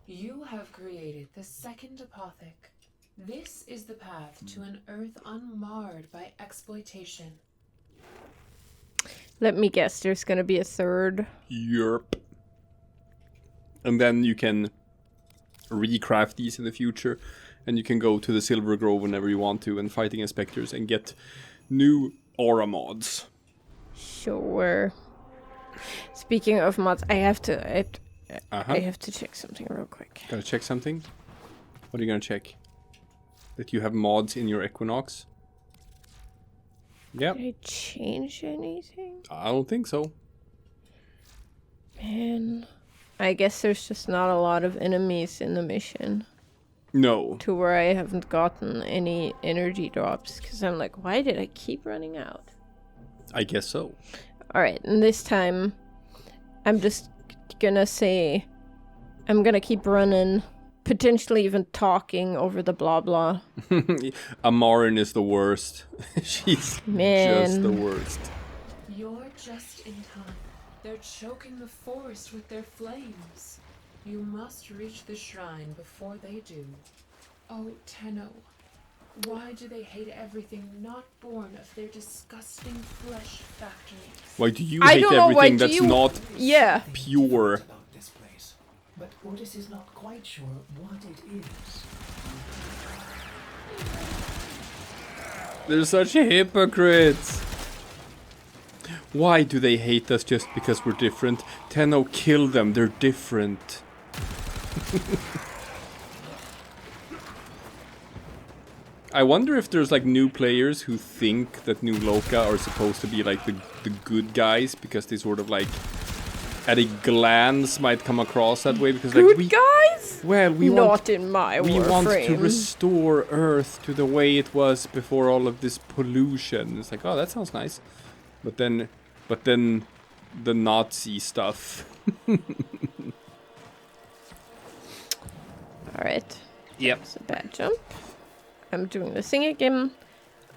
You have created the second apothec. This is the path to an Earth unmarred by exploitation. Let me guess, there's gonna be a third. Yerp. And then you can recraft these in the future, and you can go to the Silver Grove whenever you want to and fight against specters and get new aura mods. Sure. Speaking of mods, I have to check something real quick. Gotta check something? What are you gonna check? That you have mods in your Equinox? Yep. Did I change anything? I don't think so. Man, I guess there's just not a lot of enemies in the mission. No. To where I haven't gotten any energy drops, because I'm like, why did I keep running out? I guess so. Alright, and this time, I'm just gonna say, I'm gonna keep running, potentially even talking over the blah blah. Amarin is the worst. She's just the worst. You're just in time. They're choking the forest with their flames. You must reach the shrine before they do. Oh, Tenno, why do they hate everything not born of their disgusting flesh factories? Why do you hate everything that's not pure? About this place, but Otis is not quite sure what it is. They're such hypocrites. Why do they hate us just because we're different? Tenno, kill them. They're different. I wonder if there's like new players who think that new Loka are supposed to be like the good guys because they sort of like at a glance might come across that way because like good guys? Well, we not in my we Warframe. want to restore Earth to the way it was before all of this pollution. It's like, oh, that sounds nice. But then the Nazi stuff. Alright. Yep. It's a bad jump. I'm doing the thing again.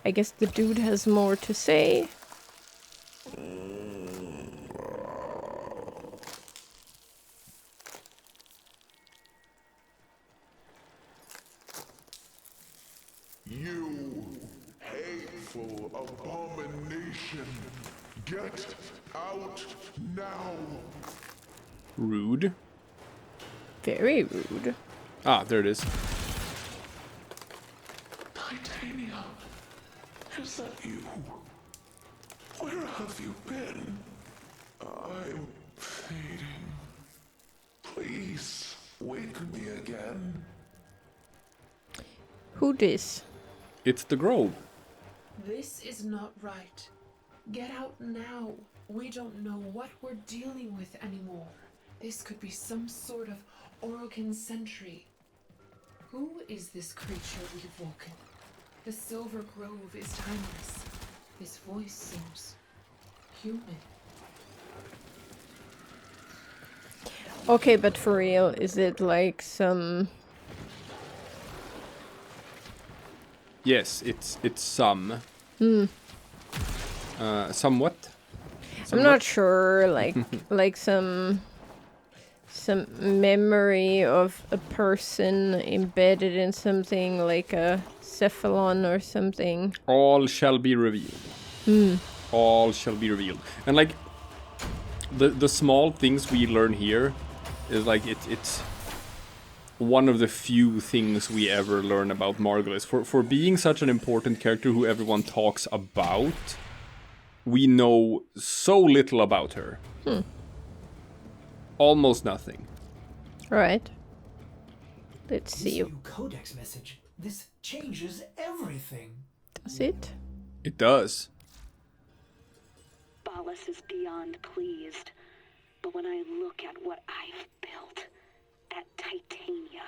I guess the dude has more to say. You hateful abomination, get out now. Rude. Very rude. Ah, there it is. Titania, is that you? Where have you been? I'm fading. Please, wake me again. Who this? It's the Grove. This is not right. Get out now. We don't know what we're dealing with anymore. This could be some sort of awoken sentry. Who is this creature we've woken? The Silver Grove is timeless. His voice seems human. Okay, but for real, is it like some... Yes, it's some. Somewhat. I'm not sure, like like some memory of a person embedded in something like a cephalon or something. All shall be revealed. All shall be revealed. And like the small things we learn here is like it's one of the few things we ever learn about Margulis. For being such an important character who everyone talks about, we know so little about her. Almost nothing. Right. Let's This see. new codex message. This changes everything. Does it? It does. Ballas is beyond pleased. But when I look at what I've built, at Titania,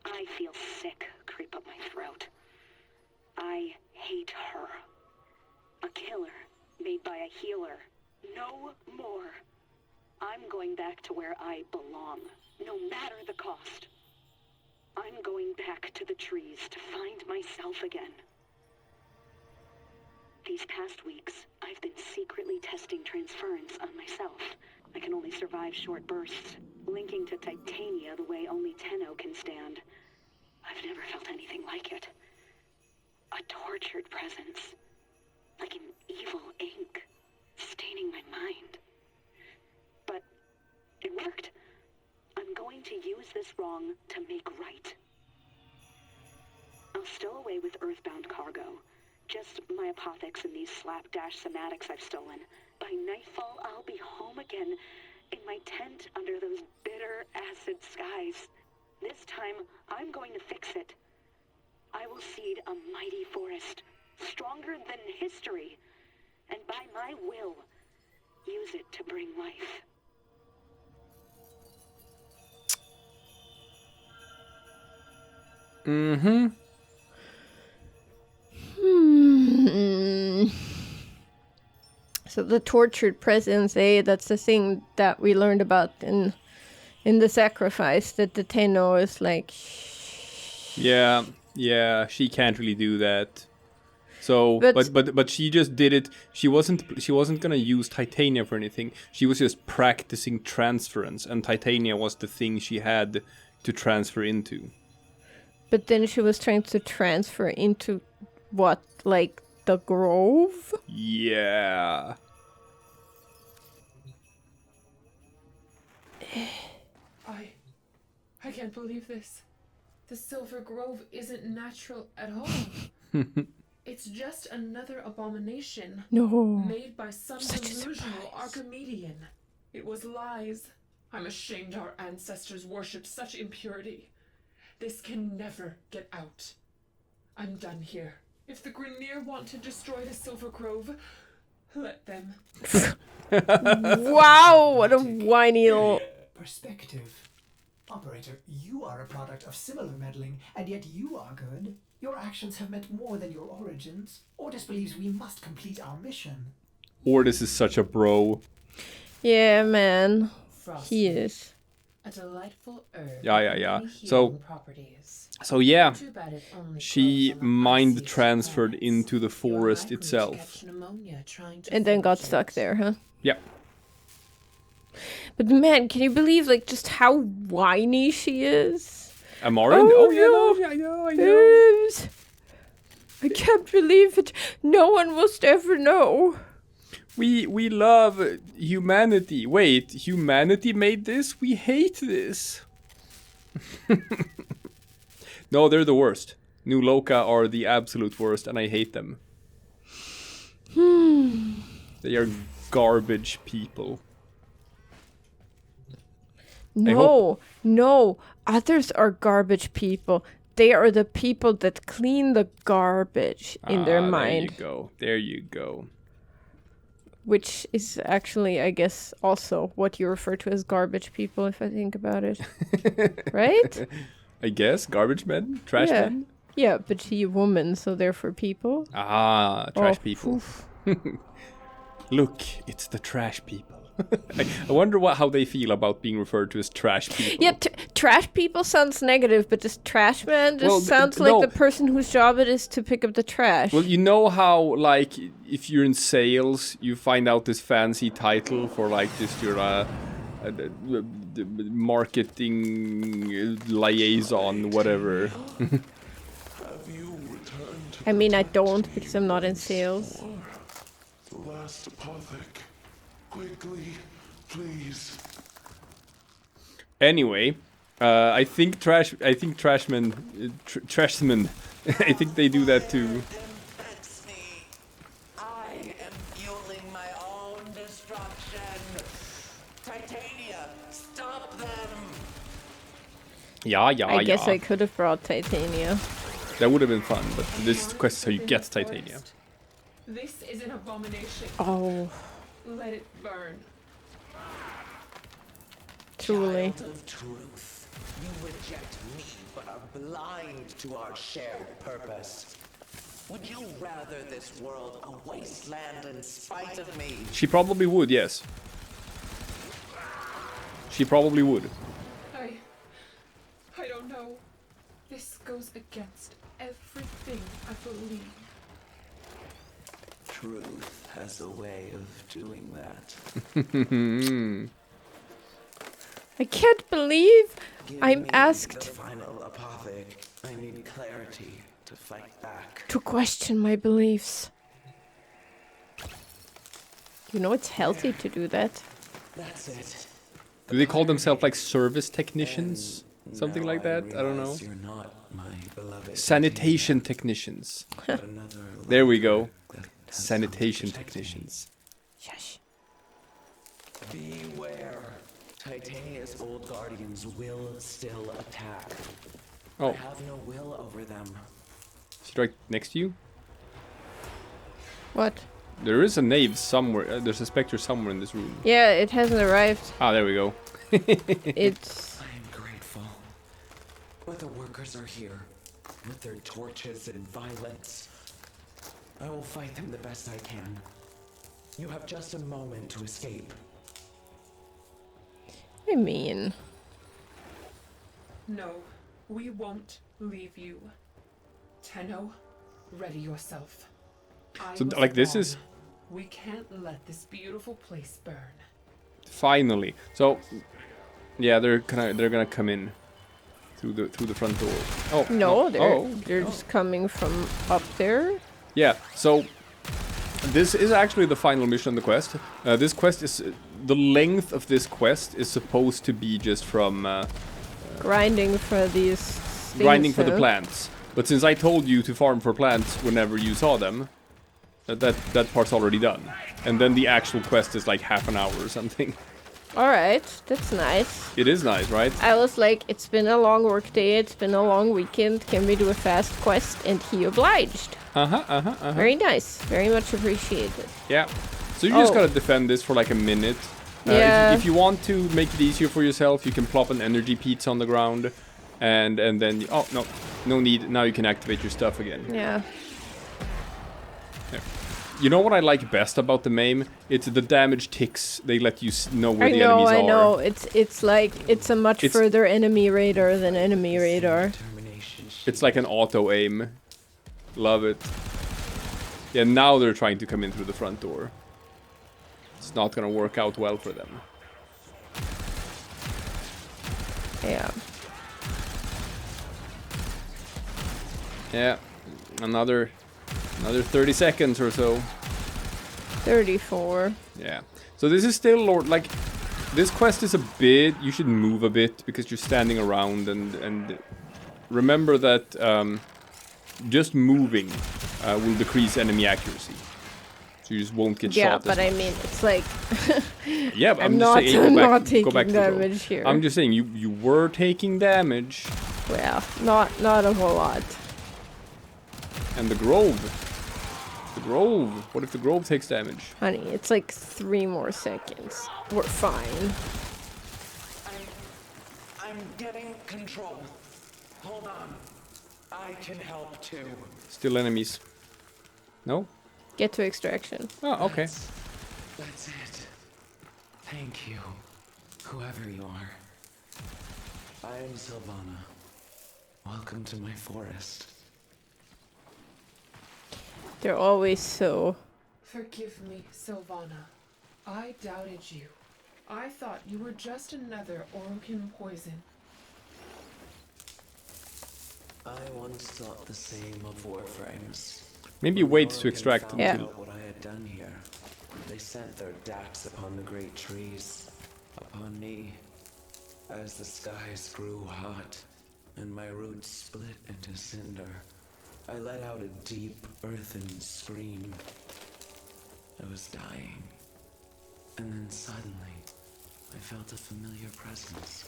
I feel sick creep up my throat. I hate her. A killer made by a healer. No more. I'm going back to where I belong, no matter the cost. I'm going back to the trees to find myself again. These past weeks, I've been secretly testing transference on myself. I can only survive short bursts, linking to Titania the way only Tenno can stand. I've never felt anything like it. A tortured presence, like an evil ink, staining my mind. But it worked. I'm going to use this wrong to make right. I'll stow away with earthbound cargo. Just my apothecs and these slapdash somatics I've stolen. By nightfall, I'll be home again, in my tent under those bitter acid skies. This time, I'm going to fix it. I will seed a mighty forest, stronger than history, and by my will, use it to bring life. Mm-hmm. So the tortured presence, that's the thing that we learned about in the sacrifice, that the Tenno is like... Yeah, she can't really do that. So, but she just did it. She wasn't gonna use Titania for anything. She was just practicing transference, and Titania was the thing she had to transfer into. But then she was trying to transfer into what, like the grove? Yeah. I can't believe this. The Silver Grove isn't natural at all. It's just another abomination. No. Made by some Such a delusional surprise. Archimedean. It was lies. I'm ashamed our ancestors worshipped such impurity. This can never get out. I'm done here. If the Grineer want to destroy the Silver Grove, let them. Wow, what a whiny little... Perspective. Operator, you are a product of similar meddling, and yet you are good. Your actions have meant more than your origins. Ordis believes we must complete our mission. Ordis is such a bro. Yeah, man. Frost. He is. A delightful herb. Yeah. with many So- healing properties. So yeah, Too bad it only she grows on the mind iciest transferred planets. into the You're forest likely to itself. catch pneumonia trying to And then got forge stuck it. there, huh? Yeah. But man, can you believe like just how whiny she is? Amarin? Oh, Yeah, I know. I can't believe it. No one must ever know. We love humanity. Wait, humanity made this? We hate this. No, they're the worst. New Loka are the absolute worst, and I hate them. They are garbage people. No. Others are garbage people. They are the people that clean the garbage in their mind. There you go. Which is actually, I guess, also what you refer to as garbage people, if I think about it. Right? I guess garbage men, trash men. Yeah, but she a woman, so therefore people. Trash people. oof. Look, it's the trash people. I wonder how they feel about being referred to as trash people. Yeah, trash people sounds negative, but just trash man just Well, sounds no. like the person whose job it is to pick up the trash. Well, you know how, like, if you're in sales, you find out this fancy title for, like, just your marketing liaison, whatever. Have you returned to I mean, I don't because I'm not in sales. the last apothec? Quickly, please. Anyway, I think trashmen, I think they do that too. Infects me. I am fueling my own destruction. Titania, stop them. Yeah. I guess I could have brought Titania. That would have been fun, but this question is how you get Titania. This is an abomination. Oh, Let it burn. truly. Child of truth, you reject me but are blind to our shared purpose. Would you rather this world a wasteland in spite of me? She probably would, yes. She probably would. I don't know. This goes against everything I believe. Truth has a way of doing that. I can't believe Give I'm me asked the final apothic. I need clarity to fight back. to question my beliefs. You know it's healthy to do that. That's it. Do they call themselves like service technicians? Something Now like that? I don't know. realize You're not my beloved Sanitation technicians. Titania, but another There we go. lifer that has Sanitation come to protect me. technicians. Shush. Beware. Titania's old guardians will still attack. I Oh, have no will over them. is he right next to you? What? There is a knave somewhere. There's a spectre somewhere in this room. Yeah, it hasn't arrived. Ah, there we go. It's... I am grateful. But the workers are here, with their torches and violence. I will fight them the best I can. You have just a moment to escape. I mean... No, we won't leave you. Tenno, ready yourself. I So, was like, this wrong. is- We can't let this beautiful place burn. Finally. So, yeah, they're gonna come in through the front door. Oh No, Oh, they're just coming from up there. yeah. So this is actually the final mission on the quest. This quest is the length of this quest is supposed to be just from Grinding for these things, grinding for the huh? plants. But since I told you to farm for plants whenever you saw them, that part's already done. And then the actual quest is like half an hour or something. Alright, that's nice. It is nice, right? I was like, it's been a long work day, it's been a long weekend, can we do a fast quest? And he obliged. Very nice, very much appreciated. Yeah. So you just Oh. gotta defend this for like a minute. Yeah. If you want to make it easier for yourself, you can plop an energy pizza on the ground, and then oh no need. Now you can activate your stuff again. Yeah. You know what I like best about the MAME? It's the damage ticks. They let you know where I the know, enemies are. I know. It's like it's a much It's- further enemy radar than enemy radar. Determination. It's like an auto aim. Love it. Yeah, now they're trying to come in through the front door. It's not gonna work out well for them. Yeah. Yeah, another 30 seconds or so. 34. Yeah. So this is still like this quest is a bit. You should move a bit because you're standing around and remember that just moving will decrease enemy accuracy. So you just won't get Yeah, shot. but I mean, it's like Yeah, but I'm just not, saying, I'm go back, not taking go back to the road. damage here. I'm just saying you were taking damage, Well, not a whole lot. and the grove. The grove. What if the grove takes damage? Honey, it's like 3 more seconds. We're fine. I'm getting control. Hold on. I can help too. Still enemies. No? Get to extraction. Oh, okay. That's it. Thank you, whoever you are. I am Silvana. Welcome to my forest. They're always so... Forgive me, Silvana. I doubted you. I thought you were just another awoken poison. I once thought the same of Warframes. Maybe wait to extract Found until. out what I had done here. They sent their dax upon the great trees, upon me. As the skies grew hot, and my roots split into cinder, I let out a deep, earthen scream. I was dying. And then suddenly, I felt a familiar presence.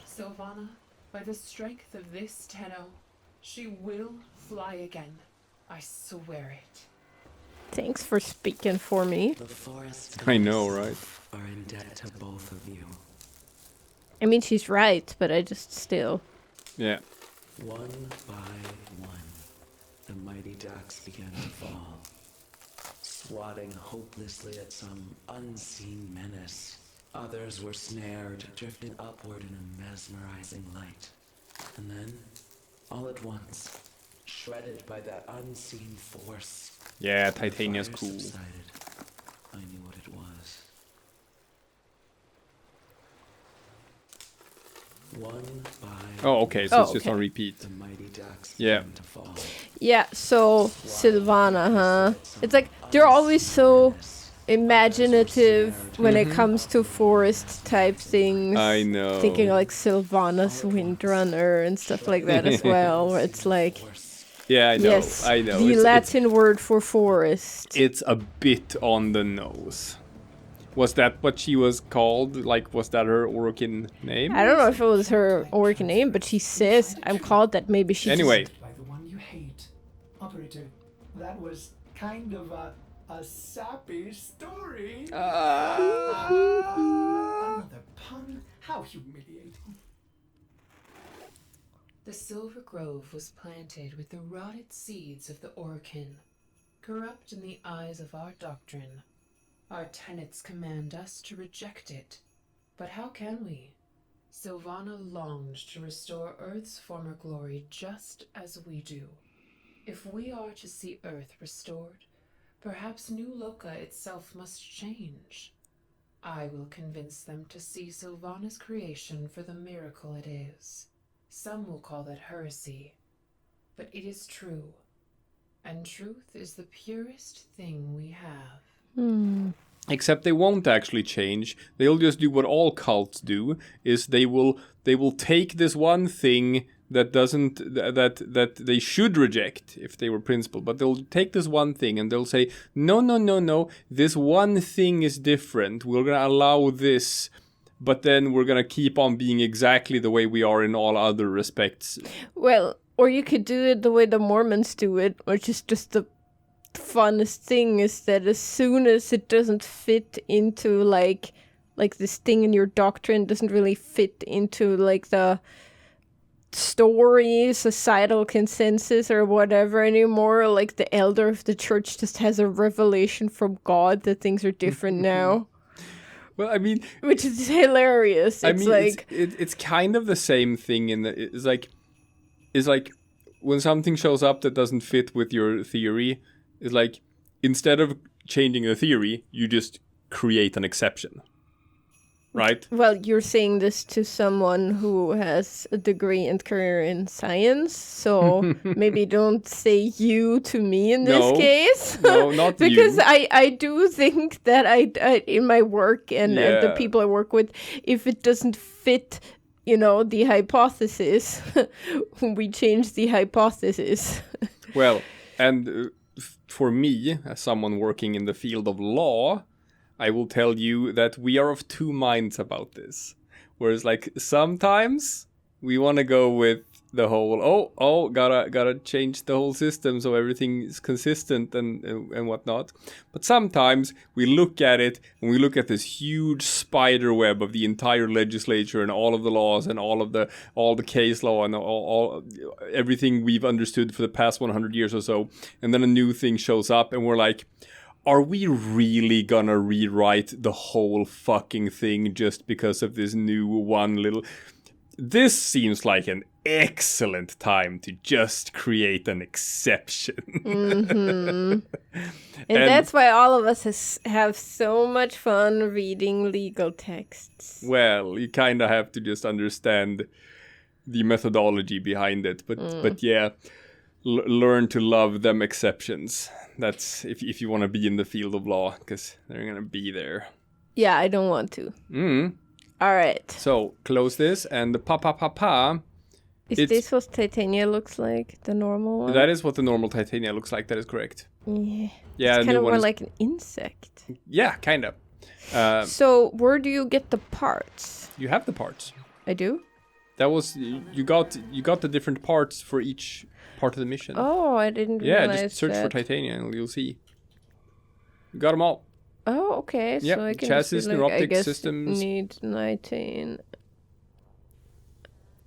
Silvana, by the strength of this Tenno, she will fly again. I swear it. Thanks for speaking for me. The forest I and know, myself are in debt to both of you. I mean, she's right, but I just still... Yeah. One by one, the mighty ducks began to fall, swatting hopelessly at some unseen menace. Others were snared, drifting upward in a mesmerizing light. And then, all at once, shredded by that unseen force, Yeah, the Titania's fire cool. subsided. I knew what it was. One by Oh, okay, so it's just on repeat. the mighty ducks Yeah. began to fall. Yeah, so Silvana, huh? It's like they're always so imaginative when it comes to forest type things. I know. Thinking like Silvana's Windrunner and stuff like that as well, where it's like, Yeah, I know. yes, I know. the It's Latin word for forest. it's a bit on the nose. Was that what she was called? Like, was that her Orokin name? I don't know if it was her Orc name, but she says I'm called that. Maybe she Anyway. Like the one you hate. Operator, that was kind of a sappy story. Another pun? How humiliating. The Silver Grove was planted with the rotted seeds of the Orokin, corrupt in the eyes of our doctrine. Our tenets command us to reject it. But how can we? Silvana longed to restore Earth's former glory just as we do. If we are to see Earth restored, perhaps New Loka itself must change. I will convince them to see Silvana's creation for the miracle it is. Some will call that heresy, but it is true. And truth is the purest thing we have. Except they won't actually change. They'll just do what all cults do: is they will take this one thing that that they should reject if they were principled, but they'll take this one thing and they'll say, no, this one thing is different. We're gonna allow this, but then we're gonna keep on being exactly the way we are in all other respects. Well, or you could do it the way the Mormons do it, which is just the funnest thing is that as soon as it doesn't fit into like this thing in your doctrine doesn't really fit into like the story, societal consensus or whatever anymore, like the elder of the church just has a revelation from God that things are different now. Well, I mean, which is hilarious. It's kind of the same thing in the it's like when something shows up that doesn't fit with your theory, it's like instead of changing the theory, you just create an exception. Right? Well, you're saying this to someone who has a degree and career in science, so maybe don't say you to me in this case. No, not because you. I do think that I in my work and the people I work with, if it doesn't fit, the hypothesis, we change the hypothesis. Well, and for me, as someone working in the field of law, I will tell you that we are of two minds about this. Whereas, like, sometimes we want to go with the whole, gotta change the whole system so everything is consistent and whatnot. But sometimes we look at it and we look at this huge spider web of the entire legislature and all of the laws and all the case law and all everything we've understood for the past 100 years or so. And then a new thing shows up and we're like, are we really gonna rewrite the whole fucking thing just because of this new one little... This seems like an excellent time to just create an exception. And that's why all of us have so much fun reading legal texts. Well, you kind of have to just understand the methodology behind it. But yeah, learn to love them exceptions. That's if you want to be in the field of law, because they're going to be there. Yeah, I don't want to. All right. So, close this, and the Is this what Titania looks like? The normal one? That is what the normal Titania looks like, that is correct. Yeah. Yeah, it's kind of more like an insect. Yeah, kind of. So, where do you get the parts? You have the parts. I do? That was... You got the different parts for each part of the mission. Oh, I didn't realize that. Yeah, just search for Titania and you'll see. You got them all. Oh, okay. Yep. So I can Chassis, see, like, neuroptic I guess systems. Need 19.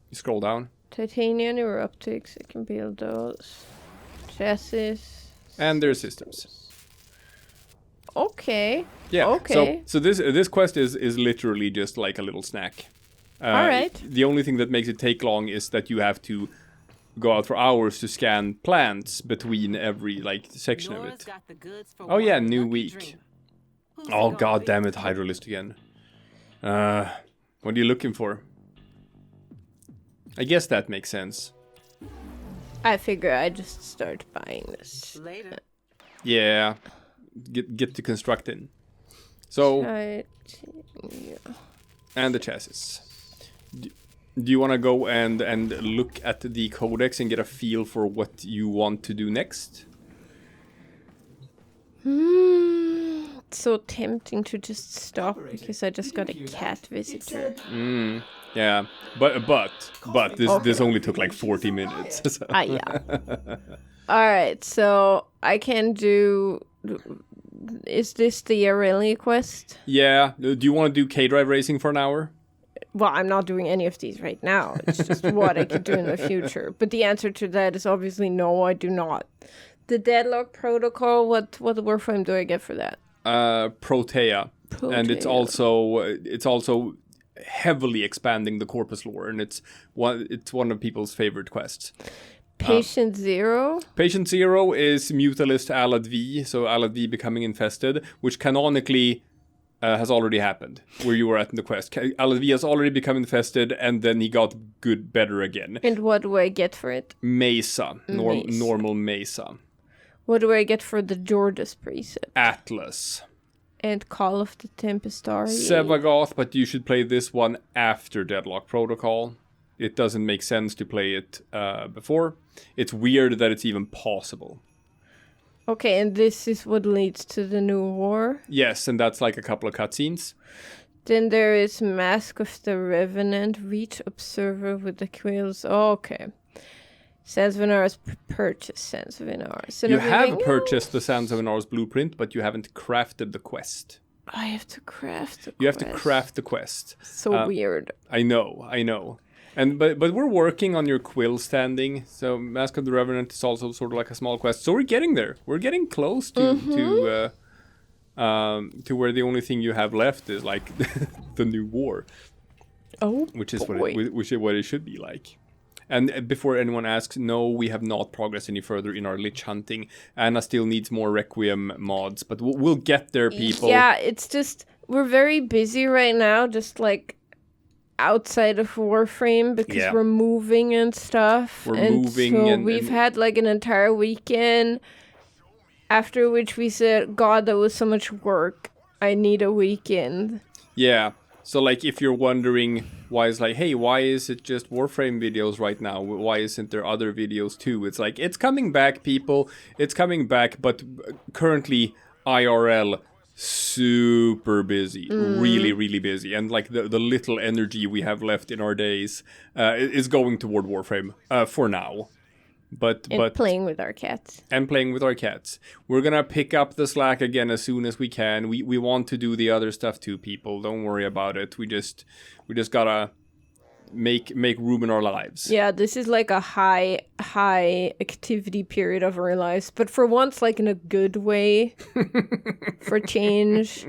You scroll down. Titania, neuroptics. I can build those. Chassis. And there's systems. Okay. Yeah. Okay. So this quest is literally just like a little snack. All right. The only thing that makes it take long is that you have to go out for hours to scan plants between every section of it. Oh yeah, new week. Oh god damn it, Hydrolist again. What are you looking for? I guess that makes sense. I figure I just start buying this. Later. Yeah. Get to constructing. So Yeah. and the chassis. Do you want to go and look at the codex and get a feel for what you want to do next? It's so tempting to just stop because I just got a cat visitor. Yeah, but this only took like 40 minutes. So. Yeah. Alright, so I can do... Is this the Aurelia quest? Yeah, do you want to do K-Drive racing for an hour? Well, I'm not doing any of these right now. It's just what I could do in the future. But the answer to that is obviously no, I do not. The Deadlock Protocol, what Warframe do I get for that? Protea. And it's also heavily expanding the corpus lore, and it's one of people's favorite quests. Patient Zero? Patient Zero is Mutalist Alad V, so Alad V becoming infested, which canonically has already happened, where you were at in the quest. Alad V has already become infested, and then he got better again. And what do I get for it? Mesa. Normal Mesa. What do I get for the Jordis precept? Atlas. And Call of the Tempestari? Sevagoth, but you should play this one after Deadlock Protocol. It doesn't make sense to play it before. It's weird that it's even possible. Okay, and this is what leads to the new war? Yes, and that's like a couple of cutscenes. Then there is Mask of the Revenant, Reach Observer with the Quills. Oh, okay. Sands of Inara's purchase Sands of Inara's. You have purchased the Sands of Inara's blueprint, but you haven't crafted the quest. I have to craft the quest. You have to craft the quest. So weird. I know. And but we're working on your quill standing. So Mask of the Revenant is also sort of like a small quest. So we're getting there. We're getting close to where the only thing you have left is like the new war. Oh, which is what it should be like. And before anyone asks, no, we have not progressed any further in our Lich hunting. Anna still needs more Requiem mods, but we'll get there, people. Yeah, it's just we're very busy right now, just like outside of Warframe because we're moving and stuff. We're moving, so we've had like an entire weekend. After which we said, God, that was so much work. I need a weekend. Yeah. So like if you're wondering why it's like, hey, why is it just Warframe videos right now? Why isn't there other videos too? It's like, it's coming back, people. It's coming back, but currently IRL super busy, really, really busy. And like the little energy we have left in our days is going toward Warframe for now. But playing with our cats. And playing with our cats. We're gonna pick up the slack again as soon as we can. We want to do the other stuff too, people. Don't worry about it. We just gotta make room in our lives. Yeah, this is like a high activity period of our lives, but for once like in a good way for change.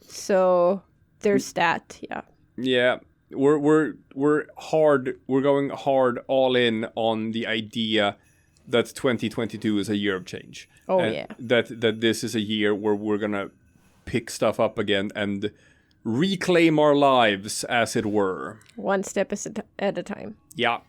So there's that, yeah. Yeah. We're going hard all in on the idea that 2022 is a year of change. Oh, and yeah. That this is a year where we're gonna pick stuff up again and reclaim our lives, as it were. One step at a time. Yeah.